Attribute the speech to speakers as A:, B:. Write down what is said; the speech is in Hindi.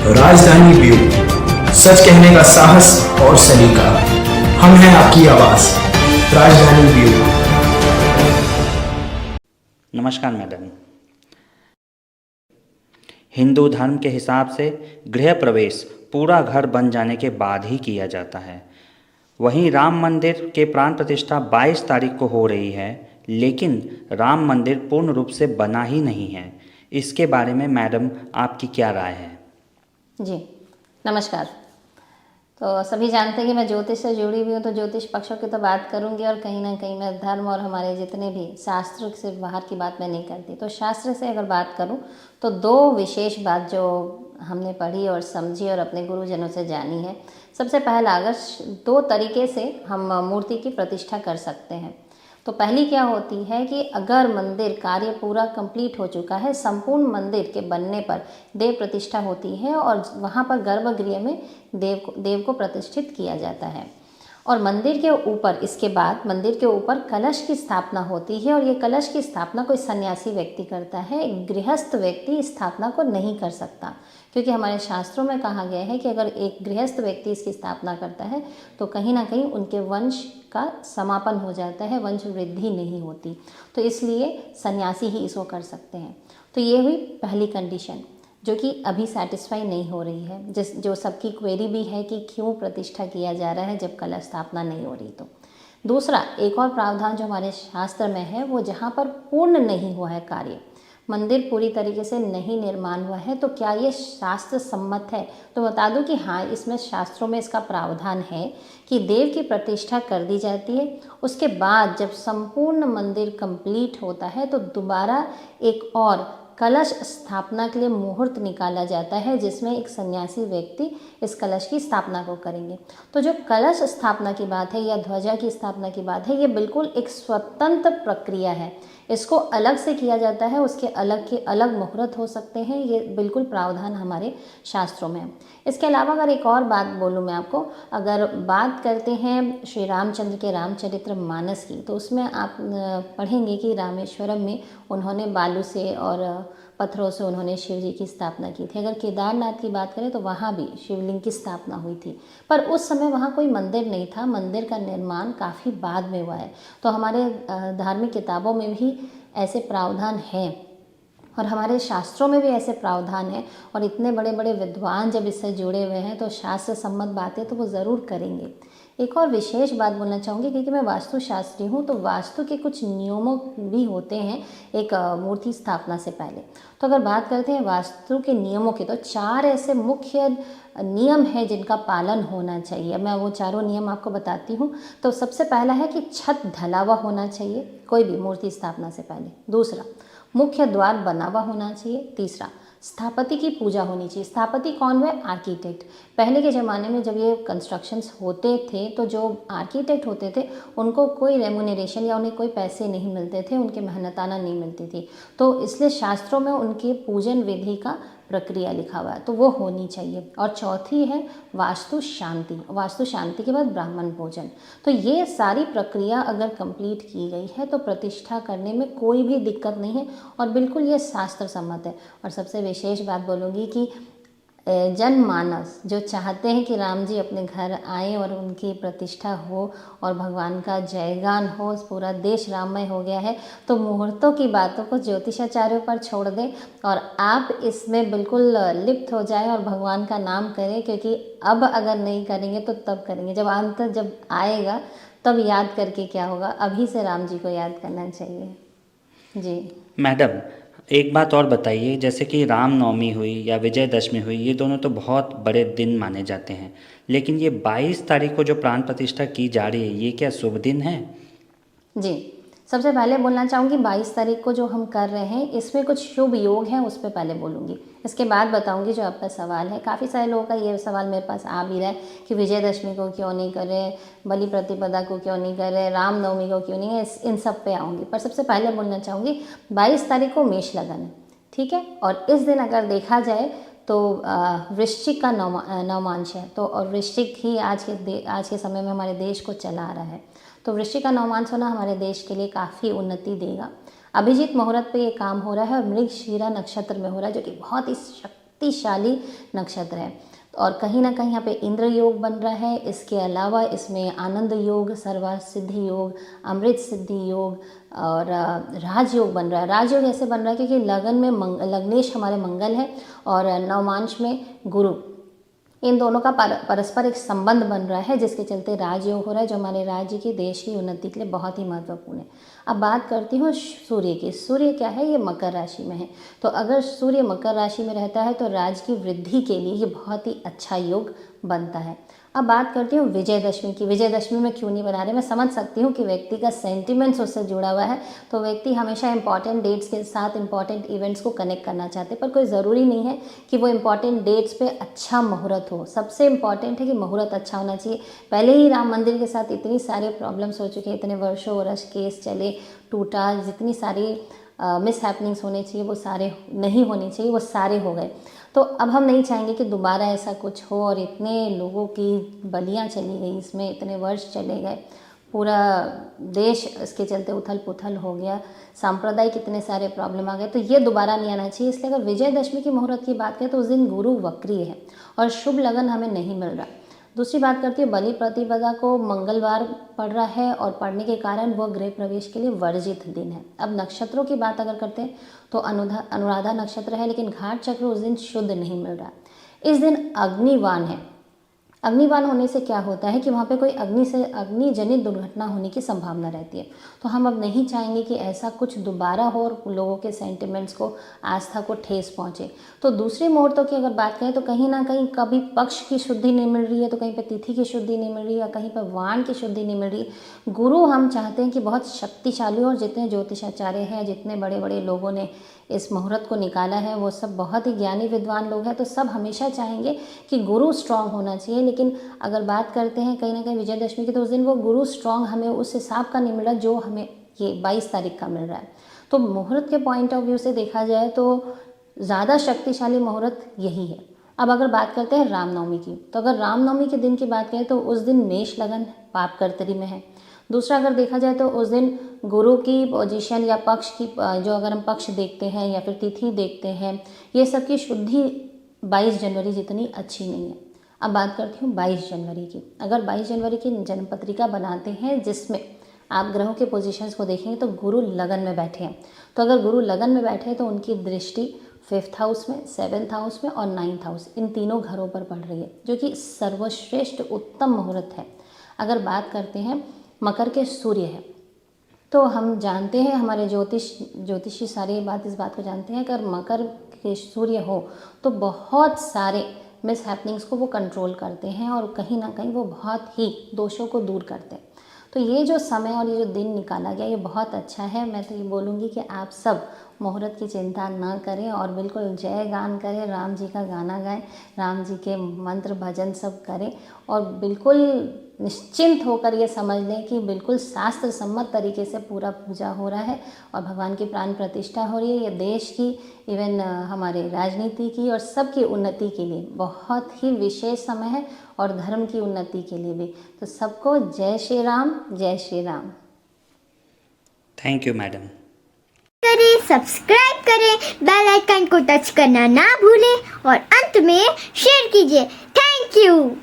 A: राजधानी व्यू, सच कहने का साहस और सलीका। हम हैं आपकी आवाज, राजधानी व्यू।
B: नमस्कार मैडम। हिंदू धर्म के हिसाब से गृह प्रवेश पूरा घर बन जाने के बाद ही किया जाता है। वहीं राम मंदिर के प्राण प्रतिष्ठा 22 तारीख को हो रही है, लेकिन राम मंदिर पूर्ण रूप से बना ही नहीं है। इसके बारे में मैडम आपकी क्या राय है?
C: जी नमस्कार। तो सभी जानते हैं कि मैं ज्योतिष से जुड़ी हुई हूँ, तो ज्योतिष पक्षों की तो बात करूँगी और कहीं ना कहीं मैं धर्म और हमारे जितने भी शास्त्र से बाहर की बात मैं नहीं करती। तो शास्त्र से अगर बात करूँ तो दो विशेष बात जो हमने पढ़ी और समझी और अपने गुरुजनों से जानी है। सबसे पहला, अगर दो तरीके से हम मूर्ति की प्रतिष्ठा कर सकते हैं। तो पहली क्या होती है कि अगर मंदिर कार्य पूरा कंप्लीट हो चुका है, संपूर्ण मंदिर के बनने पर देव प्रतिष्ठा होती है और वहाँ पर गर्भगृह में देव को प्रतिष्ठित किया जाता है। और मंदिर के ऊपर इसके बाद मंदिर के ऊपर कलश की स्थापना होती है, और ये कलश की स्थापना कोई सन्यासी व्यक्ति करता है, एक गृहस्थ व्यक्ति इस स्थापना को नहीं कर सकता। क्योंकि हमारे शास्त्रों में कहा गया है कि अगर एक गृहस्थ व्यक्ति इसकी स्थापना करता है तो कहीं ना कहीं उनके वंश का समापन हो जाता है, वंश वृद्धि नहीं होती। तो इसलिए सन्यासी ही इसको कर सकते हैं। तो ये हुई पहली कंडीशन, जो कि अभी सेटिस्फाई नहीं हो रही है, जो सबकी क्वेरी भी है कि क्यों प्रतिष्ठा किया जा रहा है जब कलश स्थापना नहीं हो रही। तो दूसरा, एक और प्रावधान जो हमारे शास्त्र में है, वो जहाँ पर पूर्ण नहीं हुआ है कार्य, मंदिर पूरी तरीके से नहीं निर्माण हुआ है, तो क्या ये शास्त्र सम्मत है? तो बता दूं कि हाँ, इसमें शास्त्रों में इसका प्रावधान है कि देव की प्रतिष्ठा कर दी जाती है। उसके बाद जब संपूर्ण मंदिर कंप्लीट होता है तो दोबारा एक और कलश स्थापना के लिए मुहूर्त निकाला जाता है, जिसमें एक सन्यासी व्यक्ति इस कलश की स्थापना को करेंगे। तो जो कलश स्थापना की बात है या ध्वजा की स्थापना की बात है, ये बिल्कुल एक स्वतंत्र प्रक्रिया है। इसको अलग से किया जाता है, उसके अलग के अलग मुहूर्त हो सकते हैं। ये बिल्कुल प्रावधान हमारे शास्त्रों में है। इसके अलावा अगर एक और बात बोलूँ मैं आपको, अगर बात करते हैं श्री रामचंद्र के रामचरितमानस की, तो उसमें आप पढ़ेंगे कि रामेश्वरम में उन्होंने बालू से और पत्थरों से उन्होंने शिव जी की स्थापना की थी। अगर केदारनाथ की बात करें तो वहाँ भी शिवलिंग की स्थापना हुई थी, पर उस समय वहाँ कोई मंदिर नहीं था। मंदिर का निर्माण काफ़ी बाद में हुआ है। तो हमारे धार्मिक किताबों में भी ऐसे प्रावधान हैं और हमारे शास्त्रों में भी ऐसे प्रावधान हैं, और इतने बड़े बड़े विद्वान जब इससे जुड़े हुए हैं तो शास्त्र सम्मत बातें तो वो ज़रूर करेंगे। एक और विशेष बात बोलना चाहूँगी, क्योंकि मैं वास्तुशास्त्री हूँ, तो वास्तु के कुछ नियमों भी होते हैं एक मूर्ति स्थापना से पहले। तो अगर बात करते हैं वास्तु के नियमों की, तो 4 ऐसे मुख्य नियम हैं जिनका पालन होना चाहिए। मैं वो चारों नियम आपको बताती हूँ। तो सबसे पहला है कि छत ढला हुआ होना चाहिए कोई भी मूर्ति स्थापना से पहले। दूसरा, मुख्य द्वार बना हुआ होना चाहिए। तीसरा, स्थापति की पूजा होनी चाहिए। स्थापति कौन हुए? आर्किटेक्ट। पहले के ज़माने में जब ये कंस्ट्रक्शंस होते थे तो जो आर्किटेक्ट होते थे उनको कोई रेमुनरेशन या उन्हें कोई पैसे नहीं मिलते थे, उनके मेहनताना नहीं मिलती थी। तो इसलिए शास्त्रों में उनके पूजन विधि का प्रक्रिया लिखा हुआ है, तो वो होनी चाहिए। और चौथी है वास्तु शांति। वास्तु शांति के बाद ब्राह्मण भोजन। तो ये सारी प्रक्रिया अगर कंप्लीट की गई है तो प्रतिष्ठा करने में कोई भी दिक्कत नहीं है और बिल्कुल ये शास्त्र सम्मत है। और सबसे विशेष बात बोलूँगी कि जनमानस जो चाहते हैं कि राम जी अपने घर आए और उनकी प्रतिष्ठा हो और भगवान का जयगान हो, पूरा देश राममय हो गया है, तो मुहूर्तों की बातों को ज्योतिषाचार्यों पर छोड़ दें और आप इसमें बिल्कुल लिप्त हो जाएं और भगवान का नाम करें। क्योंकि अब अगर नहीं करेंगे तो तब करेंगे, जब अंत जब आएगा तब याद करके क्या होगा। अभी से राम जी को याद करना चाहिए। जी
B: मैडम, एक बात और बताइए, जैसे कि रामनवमी हुई या विजयदशमी हुई, ये दोनों तो बहुत बड़े दिन माने जाते हैं, लेकिन ये 22 तारीख को जो प्राण प्रतिष्ठा की जा रही है, ये क्या शुभ दिन है?
C: जी, सबसे पहले बोलना चाहूँगी 22 तारीख को जो हम कर रहे हैं इसमें कुछ शुभ योग हैं, उस पर पहले बोलूँगी। इसके बाद बताऊँगी जो आपका सवाल है। काफ़ी सारे लोगों का ये सवाल मेरे पास आ भी रहा है कि विजयदशमी को क्यों नहीं कर रहे, बलि प्रतिपदा को क्यों नहीं कर रहे, रामनवमी को क्यों नहीं है, इन सब पे आऊँगी। पर सबसे पहले बोलना चाहूँगी 22 तारीख को मेष लगन है, ठीक है। और इस दिन अगर देखा जाए तो वृश्चिक का नवमांश है, तो और वृश्चिक ही आज के समय में हमारे देश को चला रहा है। तो वृश्चिक का नवमांश होना हमारे देश के लिए काफ़ी उन्नति देगा। अभिजीत मुहूर्त पे ये काम हो रहा है और मृगशिरा नक्षत्र में हो रहा है, जो कि बहुत ही शक्तिशाली नक्षत्र है। और कहीं ना कहीं यहाँ पे इंद्र योग बन रहा है। इसके अलावा इसमें आनंद योग, सर्वार्थ सिद्धि योग, अमृत सिद्धि योग और राजयोग बन रहा है। राजयोग ऐसे बन रहा है क्योंकि लगन में लग्नेश हमारे मंगल है और नवमांश में गुरु, इन दोनों का परस्पर एक संबंध बन रहा है, जिसके चलते राजयोग हो रहा है, जो हमारे राज्य की, देश की उन्नति के लिए बहुत ही महत्वपूर्ण है। अब बात करती हूँ सूर्य की। सूर्य क्या है, ये मकर राशि में है। तो अगर सूर्य मकर राशि में रहता है तो राज्य की वृद्धि के लिए ये बहुत ही अच्छा योग बनता है। अब बात करती हूँ विजयदशमी की। विजयदशमी में क्यों नहीं बना रहे, मैं समझ सकती हूँ कि व्यक्ति का सेंटिमेंट्स उससे जुड़ा हुआ है, तो व्यक्ति हमेशा इंपॉर्टेंट डेट्स के साथ इंपॉर्टेंट इवेंट्स को कनेक्ट करना चाहते हैं, पर कोई ज़रूरी नहीं है कि वो इंपॉर्टेंट डेट्स पे अच्छा मुहूर्त हो। सबसे इंपॉर्टेंट है कि मुहूर्त अच्छा होना चाहिए। पहले ही राम मंदिर के साथ इतनी सारे प्रॉब्लम्स हो चुके हैं, इतने वर्षों वर्ष केस चले, टूटा, जितनी सारी मिस हैपनिंग्स होने चाहिए वो सारे नहीं होने चाहिए, वो सारे हो गए। तो अब हम नहीं चाहेंगे कि दोबारा ऐसा कुछ हो और इतने लोगों की बलियां चली गई, इसमें इतने वर्ष चले गए, पूरा देश इसके चलते उथल पुथल हो गया, सांप्रदायिक इतने सारे प्रॉब्लम आ गए, तो ये दोबारा नहीं आना चाहिए। इसलिए अगर विजयदशमी की मुहूर्त की बात करें तो उस दिन गुरु वक्री है और शुभ लगन हमें नहीं मिल रहा। दूसरी बात करती है बलि प्रतिपदा को मंगलवार पड़ रहा है और पड़ने के कारण वह गृह प्रवेश के लिए वर्जित दिन है। अब नक्षत्रों की बात अगर करते हैं तो अनुराधा नक्षत्र है, लेकिन घाट चक्र उस दिन शुद्ध नहीं मिल रहा। इस दिन अग्निवान है। अग्निवान होने से क्या होता है कि वहाँ पे कोई अग्नि जनित दुर्घटना होने की संभावना रहती है। तो हम अब नहीं चाहेंगे कि ऐसा कुछ दोबारा हो और लोगों के सेंटिमेंट्स को, आस्था को ठेस पहुँचे। तो दूसरे मुहूर्तों की अगर बात करें तो कहीं ना कहीं कभी पक्ष की शुद्धि नहीं मिल रही है, तो कहीं पर तिथि की शुद्धि नहीं मिल रही है, या कहीं पर वाण की शुद्धि नहीं मिल रही है। गुरु हम चाहते हैं कि बहुत शक्तिशाली हो, और जितने ज्योतिषाचार्य हैं, जितने बड़े बड़े लोगों ने इस मुहूर्त को निकाला है, वो सब बहुत ही ज्ञानी विद्वान लोग हैं, तो सब हमेशा चाहेंगे कि गुरु स्ट्रांग होना चाहिए। लेकिन अगर बात करते हैं कहीं ना कहीं विजयदशमी की, तो उस दिन वो गुरु स्ट्रांग हमें उस हिसाब का नहीं मिला जो हमें ये 22 तारीख का मिल रहा है। तो मुहूर्त के पॉइंट ऑफ व्यू से देखा जाए तो ज़्यादा शक्तिशाली मुहूर्त यही है। अब अगर बात करते हैं रामनवमी की, तो अगर रामनवमी के दिन की बात करें तो उस दिन मेष लगन पाप कर्तरी में है। दूसरा अगर देखा जाए तो उस दिन गुरु की पोजीशन या पक्ष की, जो अगर हम पक्ष देखते हैं या फिर तिथि देखते हैं, ये सब की शुद्धि 22 जनवरी जितनी अच्छी नहीं है। अब बात करती हूँ 22 जनवरी की। अगर 22 जनवरी की जन्म पत्रिका बनाते हैं जिसमें आप ग्रहों के पोजीशंस को देखेंगे तो गुरु लगन में बैठे हैं, तो अगर गुरु लगन में बैठे हैं तो उनकी दृष्टि 5th हाउस में, 7th हाउस में और 9th हाउस, इन तीनों घरों पर पड़ रही है, जो कि सर्वश्रेष्ठ उत्तम मुहूर्त है। अगर बात करते हैं मकर के सूर्य है, तो हम जानते हैं, हमारे ज्योतिषी सारी इस बात को जानते हैं, अगर मकर के सूर्य हो तो बहुत सारे मिस हैपनिंग्स को वो कंट्रोल करते हैं और कहीं ना कहीं वो बहुत ही दोषों को दूर करते हैं। तो ये जो समय और ये जो दिन निकाला गया ये बहुत अच्छा है। मैं तो ये बोलूँगी कि आप सब मुहूर्त की चिंता ना करें और बिल्कुल जय गान करें, राम जी का गाना गाएं, राम जी के मंत्र भजन सब करें और बिल्कुल निश्चिंत होकर ये समझ लें कि बिल्कुल शास्त्र सम्मत तरीके से पूरा पूजा हो रहा है और भगवान की प्राण प्रतिष्ठा हो रही है। ये देश की, इवन हमारे राजनीति की और सबकी उन्नति के लिए बहुत ही विशेष समय है और धर्म की उन्नति के लिए भी। तो सबको जय श्री राम, जय Shri Ram.
B: Thank you madam.
D: करें, सब्सक्राइब करें, बेल आइकन को टच करना ना भूलें और अंत में शेयर कीजिए। Thank you.